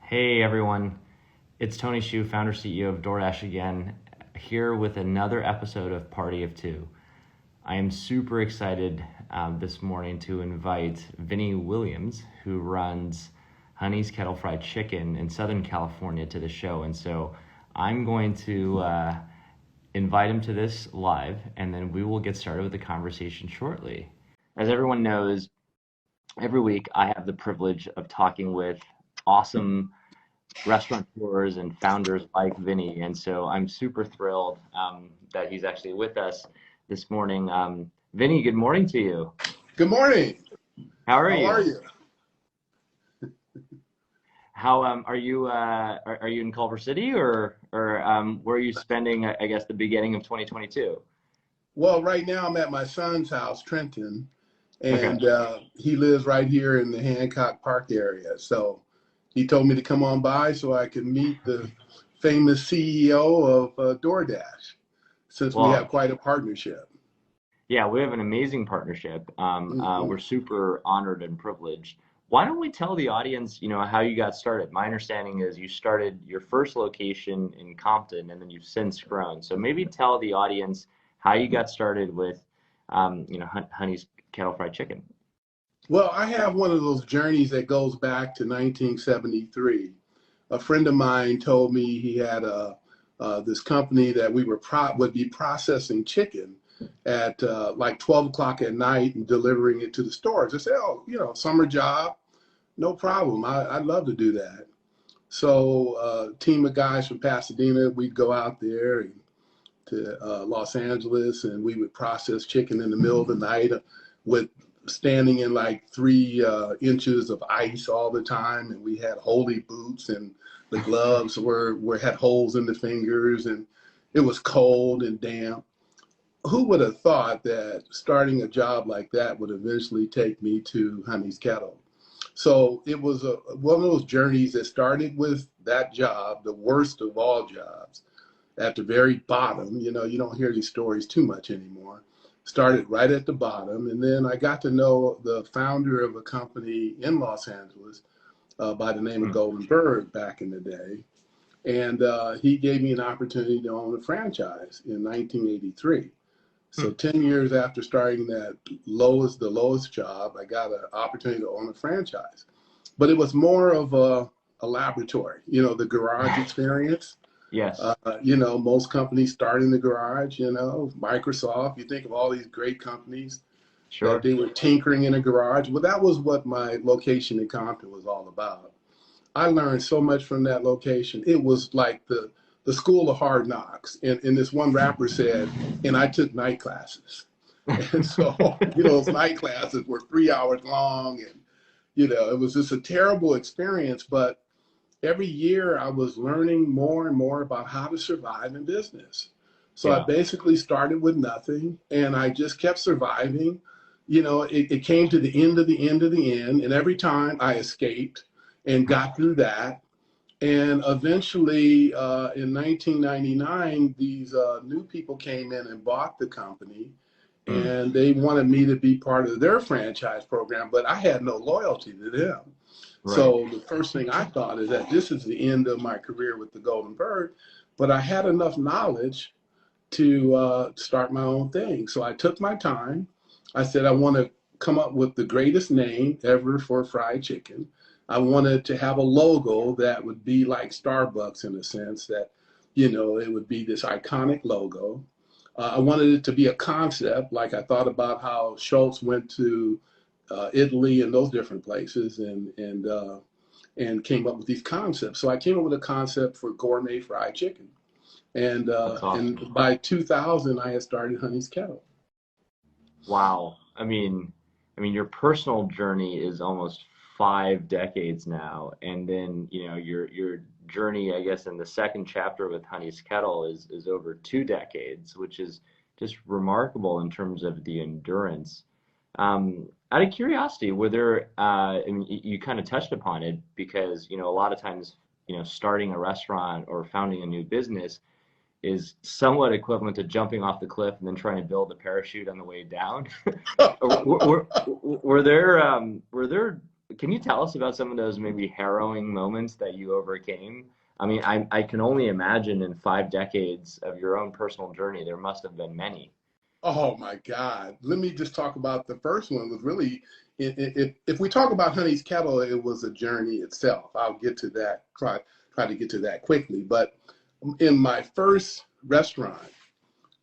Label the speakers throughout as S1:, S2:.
S1: Hey everyone, it's Tony Shu, founder CEO of DoorDash again, here with another episode of Party of Two. I am super excited this morning to invite Vinny Williams, who runs Honey's Kettle Fried Chicken in Southern California, to the show. And so I'm going to invite him to this live, and then we will get started with the conversation shortly. As everyone knows, every week I have the privilege of talking with awesome restaurateurs and founders like Vinny, and so I'm super thrilled that he's actually with us this morning. Vinny, good morning to you.
S2: Good morning.
S1: How are
S2: How
S1: you?
S2: are you?
S1: How are you? Are you in Culver City, or where are you spending, I guess, the beginning of 2022?
S2: Well, right now I'm at my son's house, Trenton,
S1: Okay.
S2: and he lives right here in the Hancock Park area. So he told me to come on by so I could meet the famous CEO of DoorDash, since we have
S1: Well,
S2: quite a partnership.
S1: yeah, we have an amazing partnership.
S2: Mhm.
S1: We're super honored and privileged. Why don't we tell the audience, how you got started? My understanding is you started your first location in Compton, and then you've since grown. So maybe tell the audience how you got started with, Honey's Kettle Fried Chicken.
S2: Well, I have one of those journeys that goes back to 1973. A friend of mine told me he had this company that would be processing chicken at like 12 o'clock at night and delivering it to the stores. I said, oh, summer job, no problem. I'd love to do that. So a team of guys from Pasadena, we'd go out there to Los Angeles, and we would process chicken in the middle of the night with standing in like 3 inches of ice all the time. And we had holy boots, and the gloves had holes in the fingers, and it was cold and damp. Who would have thought that starting a job like that would eventually take me to Honey's Kettle? So it was one of those journeys that started with that job, the worst of all jobs, at the very bottom. You don't hear these stories too much anymore. Started right at the bottom. And then I got to know the founder of a company in Los Angeles by the name of
S1: Hmm.
S2: Golden Bird back in the day. And he gave me an opportunity to own a franchise in 1983. So
S1: Hmm.
S2: 10 years after starting the lowest job, I got an opportunity to own a franchise. But it was more of a laboratory, the garage experience.
S1: Yes,
S2: Most companies start in the garage, Microsoft, you think of all these great companies that
S1: sure.
S2: they were tinkering in a garage. Well, that was what my location in Compton was all about. I learned so much from that location. It was like the school of hard knocks. And this one rapper said, and I took night classes. And so, those night classes were 3 hours long. And, it was just a terrible experience. But every year I was learning more and more about how to survive in business. So I
S1: Yeah.
S2: basically started with nothing, and I just kept surviving. It came to the end of the end of the end. And every time I escaped and got through that. And eventually, in 1999, these new people came in and bought the company,
S1: Hmm.
S2: and they wanted me to be part of their franchise program, but I had no loyalty to them.
S1: Right.
S2: So the first thing I thought is that this is the end of my career with the Golden Bird, but I had enough knowledge to start my own thing. So I took my time. I said, I want to come up with the greatest name ever for fried chicken. I wanted to have a logo that would be like Starbucks in a sense that, it would be this iconic logo. I wanted it to be a concept, like I thought about how Schultz went to Italy and those different places and came up with these concepts. So I came up with a concept for gourmet fried chicken. And
S1: That's
S2: uh,
S1: awesome.
S2: and by 2000, I had started Honey's Kettle.
S1: Wow. I mean, your personal journey is almost 5 decades now, and then your journey, I guess, in the second chapter with Honey's Kettle is over 2 decades, which is just remarkable in terms of the endurance. Out of curiosity, were there? I mean, you kind of touched upon it because a lot of times, starting a restaurant or founding a new business is somewhat equivalent to jumping off the cliff and then trying to build a parachute on the way down. Were there can you tell us about some of those maybe harrowing moments that you overcame? I mean, I can only imagine in 5 decades of your own personal journey, there must have been many.
S2: Oh my God. Let me just talk about the first one was really, if we talk about Honey's Kettle, it was a journey itself. I'll get to that, try to get to that quickly. But in my first restaurant,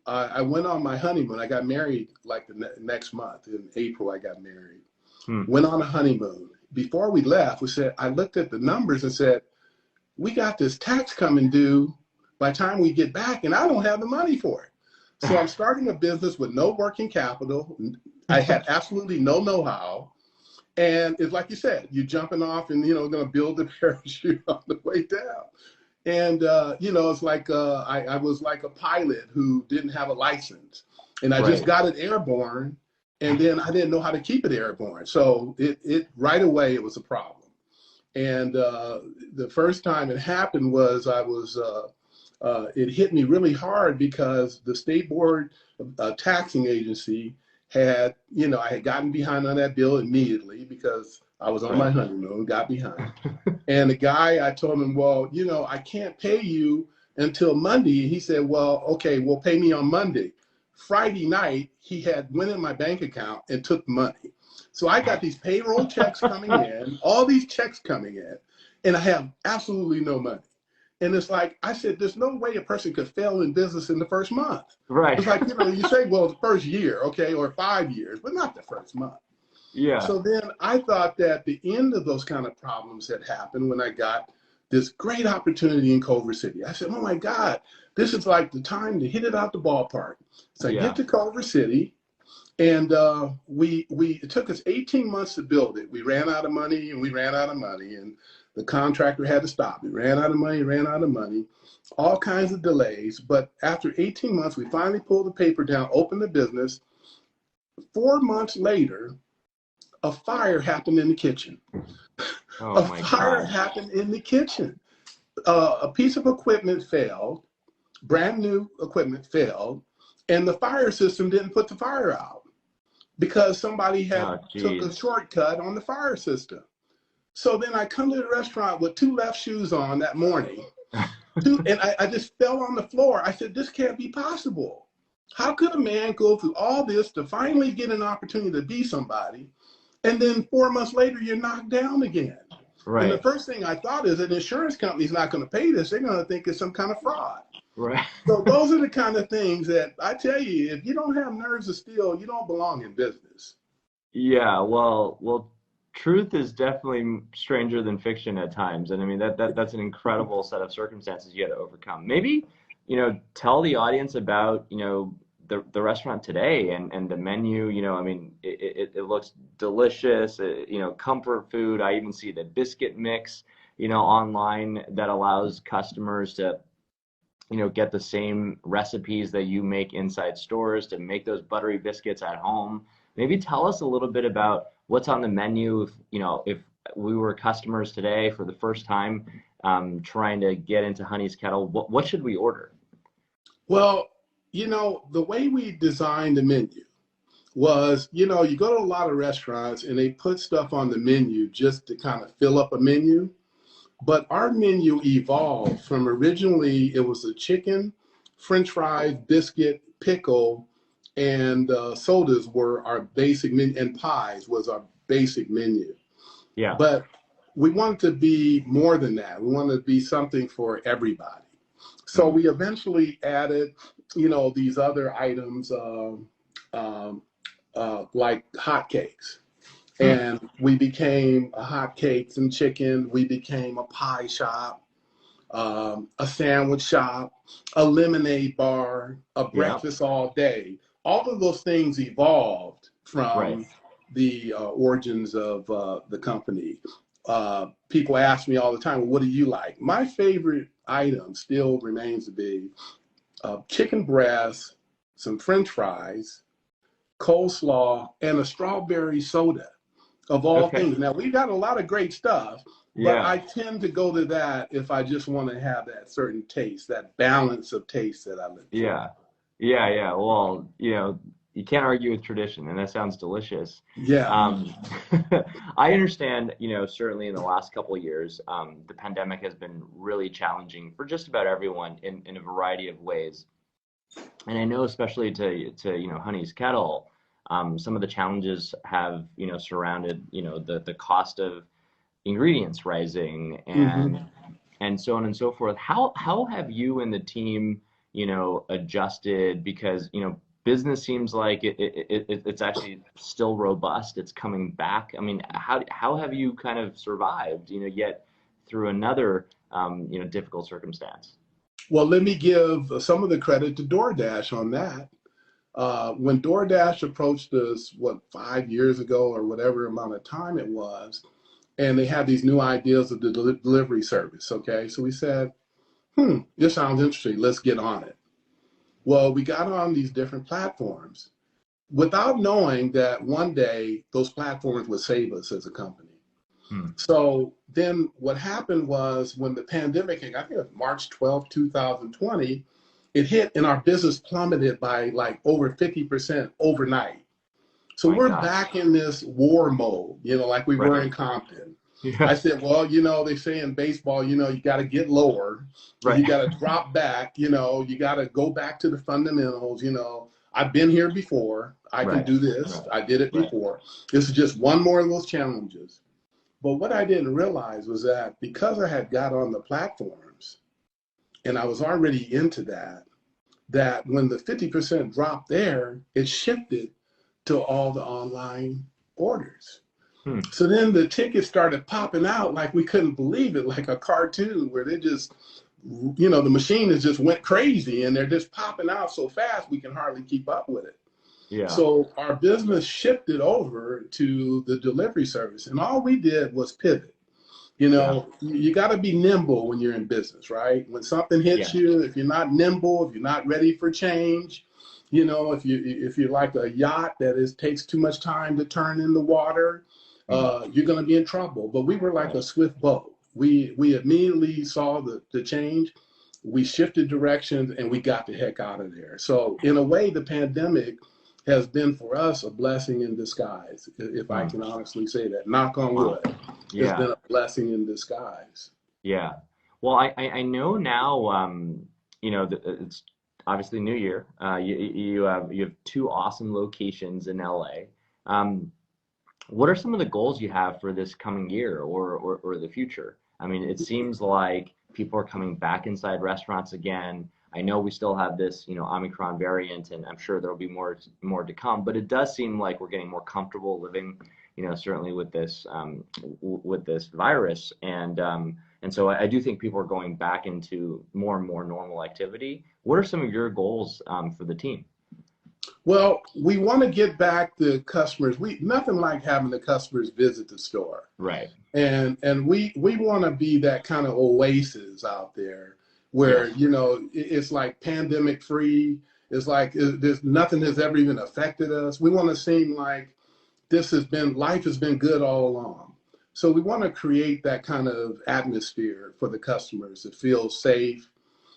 S2: I went on my honeymoon. I got married like the next month. In April, I got married.
S1: Hmm.
S2: Went on a honeymoon. Before we left, I looked at the numbers and said, we got this tax coming due by the time we get back, and I don't have the money for it. So I'm starting a business with no working capital. I had absolutely no know-how. And it's like you said, you're jumping off and, going to build the parachute on the way down. And, it's like I was like a pilot who didn't have a license. And I just
S1: Right.
S2: got it airborne, and then I didn't know how to keep it airborne. So it right away, it was a problem. And the first time it happened was it hit me really hard because the state board taxing agency had, I had gotten behind on that bill immediately because I was on my honeymoon, got behind. And the guy, I told him, well, I can't pay you until Monday. He said, well, okay, well, pay me on Monday. Friday night, he had went in my bank account and took money. So I got these payroll checks coming in, all these checks coming in, and I have absolutely no money. And it's like, I said, there's no way a person could fail in business in the first month.
S1: Right.
S2: It's like, you say, well, the first year, okay, or 5 years, but not the first month.
S1: Yeah.
S2: So then I thought that the end of those kind of problems had happened when I got this great opportunity in Culver City. I said, oh my God, this is like the time to hit it out the ballpark. So I get to Culver City, and it took us 18 months to build it. We ran out of money, and the contractor had to stop. We ran out of money, all kinds of delays. But after 18 months, we finally pulled the paper down, opened the business. 4 months later, a fire happened in the kitchen.
S1: Oh
S2: A
S1: my
S2: fire
S1: God.
S2: happened in the kitchen. A piece of equipment failed, brand new equipment failed, and the fire system didn't put the fire out because somebody had took a shortcut on the fire system. So then I come to the restaurant with 2 left shoes on that morning, and I just fell on the floor. I said, this can't be possible. How could a man go through all this to finally get an opportunity to be somebody, and then 4 months later, you're knocked down again?
S1: Right.
S2: And the first thing I thought is an insurance company's not going to pay this. They're going to think it's some kind of fraud.
S1: Right.
S2: So those are the kind of things that I tell you, if you don't have nerves of steel, you don't belong in business.
S1: Yeah, well, truth is definitely stranger than fiction at times, and I mean that's an incredible set of circumstances you had to overcome. Maybe, tell the audience about, the restaurant today and the menu. I mean, it looks delicious. Comfort food. I even see the biscuit mix, online that allows customers to, get the same recipes that you make inside stores to make those buttery biscuits at home. Maybe tell us a little bit about what's on the menu. If we were customers today for the first time, trying to get into Honey's Kettle, what should we order?
S2: Well, the way we designed the menu was, you go to a lot of restaurants and they put stuff on the menu just to kind of fill up a menu. But our menu evolved from originally it was a chicken, French fries, biscuit, pickle, and sodas were our basic menu, and pies was our basic menu.
S1: Yeah.
S2: But we wanted to be more than that. We wanted to be something for everybody. So we eventually added, these other items like hotcakes. And we became a hotcakes and chicken. We became a pie shop, a sandwich shop, a lemonade bar, a breakfast all day. All of those things evolved from the origins of the company. People ask me all the time, well, what do you like? My favorite item still remains to be chicken breast, some French fries, coleslaw, and a strawberry soda. Of all things. Now, we got a lot of great stuff, but I tend to go to that if I just want to have that certain taste, that balance of taste that I look for.
S1: Yeah. Well, you can't argue with tradition, and that sounds delicious.
S2: Yeah.
S1: Um, I understand, certainly in the last couple of years, the pandemic has been really challenging for just about everyone in a variety of ways. And I know especially to Honey's Kettle, some of the challenges have, surrounded, the cost of ingredients rising
S2: Hmm.
S1: and so on and so forth. How have you and the team, adjusted? Because, business seems like it's actually still robust. It's coming back. I mean, how have you kind of survived, yet through another, difficult circumstance?
S2: Well, let me give some of the credit to DoorDash on that. When DoorDash approached us, what, 5 years ago or whatever amount of time it was, and they had these new ideas of the delivery service. Okay, so we said, this sounds interesting. Let's get on it. Well, we got on these different platforms without knowing that one day those platforms would save us as a company.
S1: Hmm.
S2: So then what happened was when the pandemic hit, I think it was March 12th, 2020, it hit and our business plummeted by like over 50% overnight. So
S1: My
S2: we're
S1: gosh.
S2: back in this war mode, like we were
S1: Right.
S2: in Compton. I
S1: Yeah.
S2: said, well, they say in baseball, you got to get lower and
S1: Right.
S2: you got to drop back, you got to go back to the fundamentals. I've been here before. I can
S1: Right.
S2: do this.
S1: Right.
S2: I did it
S1: Right.
S2: before. This is just one more of those challenges. But what I didn't realize was that because I had got on the platforms and I was already into that when the 50% dropped there, it shifted to all the online orders.
S1: Hmm.
S2: So then the tickets started popping out like we couldn't believe it, like a cartoon where they just, the machine has just went crazy and they're just popping out so fast we can hardly keep up with it.
S1: Yeah.
S2: So our business shifted over to the delivery service, and all we did was pivot.
S1: Yeah.
S2: You got to be nimble when you're in business, right? When something hits
S1: Yeah.
S2: you, if you're not nimble, if you're not ready for change, if you're like a yacht that takes too much time to turn in the water,
S1: Hmm.
S2: you're going to be in trouble. But we were like
S1: Right.
S2: a swift boat. We immediately saw the change. We shifted directions and we got the heck out of there. So in a way, the pandemic has been for us a blessing in disguise, if I
S1: Hmm.
S2: can honestly say that. Knock on
S1: Wow.
S2: wood. It's
S1: Yeah.
S2: been a blessing in disguise.
S1: Yeah. Well, I know now, it's obviously New Year. You have two awesome locations in LA. What are some of the goals you have for this coming year or the future? I mean, it seems like people are coming back inside restaurants again. I know we still have this, Omicron variant, and I'm sure there'll be more to come. But it does seem like we're getting more comfortable living, certainly with this virus, and so I do think people are going back into more and more normal activity. What are some of your goals for the team?
S2: Well, we want to get back the customers. We nothing like having the customers visit the store.
S1: Right.
S2: And we want to be that kind of oasis out there where
S1: Yes.
S2: it's like pandemic free. It's like there's nothing has ever even affected us. We want to seem like life has been good all along. So we want to create that kind of atmosphere for the customers to feel safe,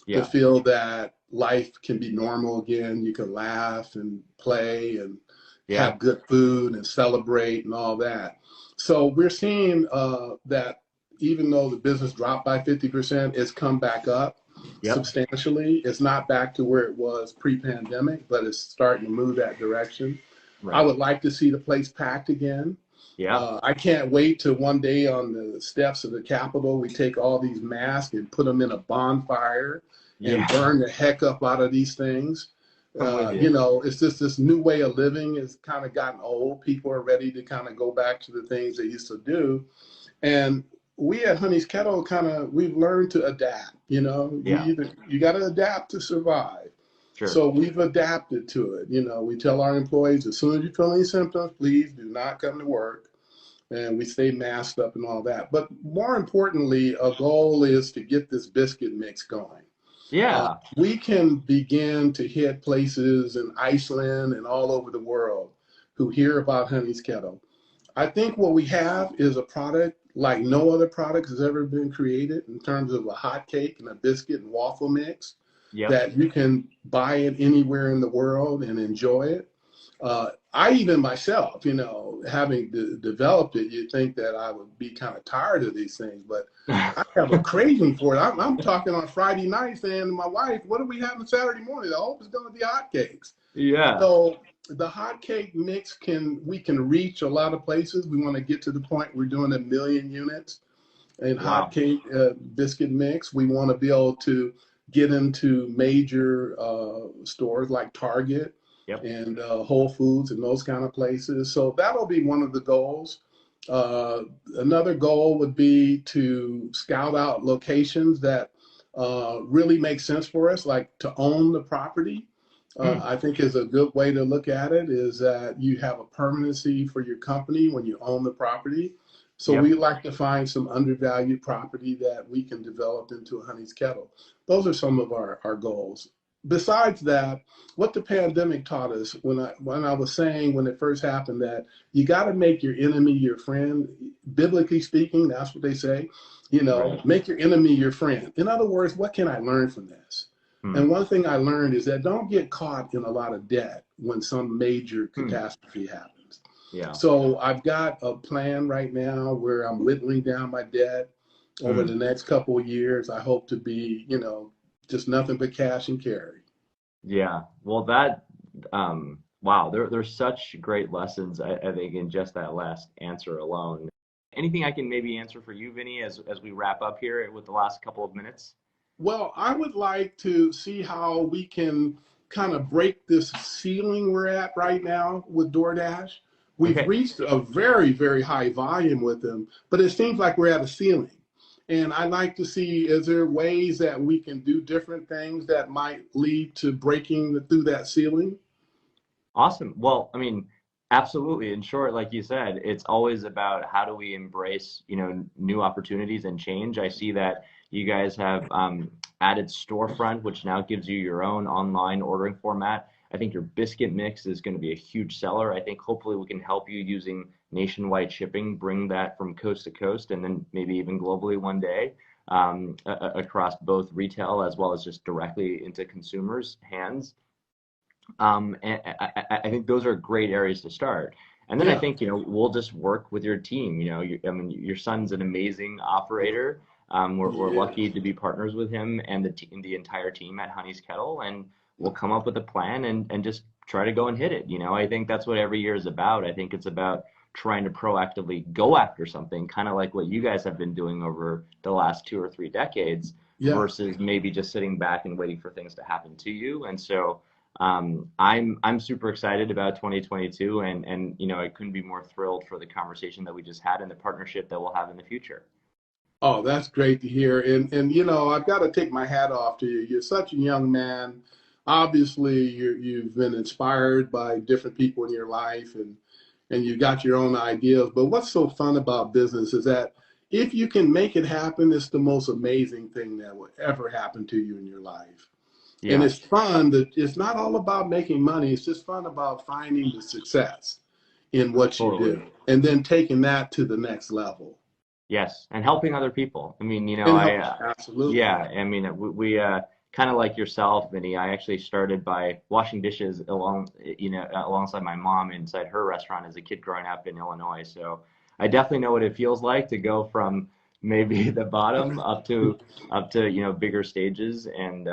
S2: to
S1: Yeah.
S2: feel that life can be normal again. You can laugh and play and
S1: Yeah.
S2: have good food and celebrate and all that. So we're seeing that even though the business dropped by 50%, it's come back up
S1: Yep.
S2: substantially. It's not back to where it was pre-pandemic, but it's starting to move that direction. I
S1: Right.
S2: would like to see the place packed again.
S1: Yeah.
S2: I can't wait till one day on the steps of the Capitol, we take all these masks and put them in a bonfire and
S1: Yeah.
S2: burn the heck up out of these things.
S1: I'm with you.
S2: It's just this new way of living has kind of gotten old. People are ready to kind of go back to the things they used to do. And we at Honey's Kettle we've learned to adapt.
S1: Yeah.
S2: You got to adapt to survive.
S1: Sure.
S2: So we've adapted to it. We tell our employees as soon as you feel any symptoms, please do not come to work. And we stay masked up and all that. But more importantly, a goal is to get this biscuit mix going.
S1: Yeah.
S2: We can begin to hit places in Iceland and all over the world who hear about Honey's Kettle. I think what we have is a product like no other product has ever been created in terms of a hot cake and a biscuit and waffle mix
S1: Yep.
S2: that you can buy it anywhere in the world and enjoy it. I even myself, having developed it, you'd think that I would be kind of tired of these things, but I have a craving for it. I'm talking on Friday night saying to my wife, what are we having Saturday morning? I hope it's going to be hotcakes.
S1: Yeah.
S2: So the hotcake mix we can reach a lot of places. We want to get to the point we're doing 1 million units in
S1: Wow.
S2: hotcake biscuit mix. We want to be able to get into major stores like Target
S1: Yep.
S2: and Whole Foods and those kind of places. So that'll be one of the goals. Another goal would be to scout out locations that really make sense for us, like to own the property. I think is a good way to look at it is that you have a permanency for your company when you own the property. So we
S1: Yep.
S2: like to find some undervalued property that we can develop into a Honey's Kettle. Those are some of our goals. Besides that, what the pandemic taught us when I was saying when it first happened that you got to make your enemy your friend, biblically speaking, that's what they say,
S1: Right.
S2: make your enemy your friend. In other words, what can I learn from this?
S1: Hmm.
S2: And one thing I learned is that don't get caught in a lot of debt when some major
S1: Hmm.
S2: catastrophe happens.
S1: Yeah.
S2: So I've got a plan right now where I'm whittling down my debt over
S1: Hmm.
S2: the next couple of years. I hope to be, just nothing but cash and carry.
S1: Yeah. Well, wow, there's such great lessons, I think, in just that last answer alone. Anything I can maybe answer for you, Vinny, as we wrap up here with the last couple of minutes?
S2: Well, I would like to see how we can kind of break this ceiling we're at right now with DoorDash. We've
S1: Okay.
S2: reached a very, very high volume with them, but it seems like we're at a ceiling. And I'd like to see, is there ways that we can do different things that might lead to breaking through that ceiling?
S1: Awesome. Well, I mean, absolutely. In short, like you said, it's always about how do we embrace, new opportunities and change. I see that you guys have added storefront, which now gives you your own online ordering format. I think your biscuit mix is going to be a huge seller. I think hopefully we can help you using nationwide shipping, bring that from coast to coast, and then maybe even globally one day across both retail as well as just directly into consumers' hands. And I think those are great areas to start. And then I
S2: Yeah,
S1: think, we'll just work with your team. I mean, your son's an amazing operator. We're
S2: he
S1: lucky
S2: is.
S1: to be partners with him and and the entire team at Honey's Kettle, and we'll come up with a plan and just try to go and hit it. I think that's what every year is about. I think it's about trying to proactively go after something, kind of like what you guys have been doing over the last 2 or 3 decades,
S2: Yeah.
S1: versus maybe just sitting back and waiting for things to happen to you. And so I'm super excited about 2022, and I couldn't be more thrilled for the conversation that we just had and the partnership that we'll have in the future.
S2: Oh, that's great to hear. And I've got to take my hat off to you. You're such a young man. Obviously, you've been inspired by different people in your life and you got your own ideas. But what's so fun about business is that if you can make it happen, it's the most amazing thing that will ever happen to you in your life. And
S1: Yeah,
S2: it's fun that it's not all about making money. It's just fun about finding the success in what you
S1: totally.
S2: do and then taking that to the next level.
S1: Yes, and helping other people. I mean,
S2: And help, absolutely.
S1: yeah, I mean, we kind of like yourself, Vinny. I actually started by washing dishes alongside my mom inside her restaurant as a kid growing up in Illinois. So I definitely know what it feels like to go from maybe the bottom up to bigger stages. And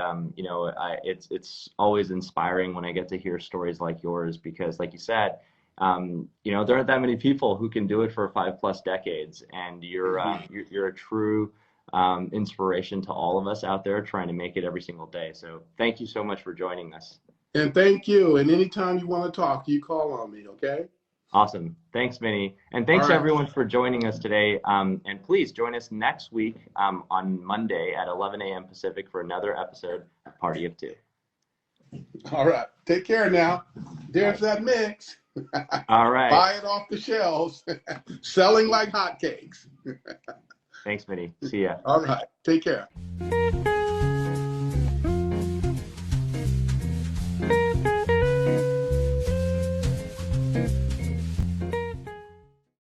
S1: it's always inspiring when I get to hear stories like yours because, like you said, there aren't that many people who can do it for 5+ decades, and you're a true inspiration to all of us out there trying to make it every single day. So thank you so much for joining us.
S2: And thank you. And anytime you want to talk, you call on me, okay?
S1: Awesome. Thanks, Vinny. And
S2: All
S1: thanks
S2: right.
S1: everyone for joining us today. And please join us next week on Monday at 11 a.m. Pacific for another episode of Party of Two.
S2: All right. Take care now.
S1: All
S2: There's
S1: right.
S2: that mix.
S1: All right.
S2: Buy it off the shelves. Selling like hotcakes.
S1: Thanks, Vinny. See ya.
S2: All right. Take care.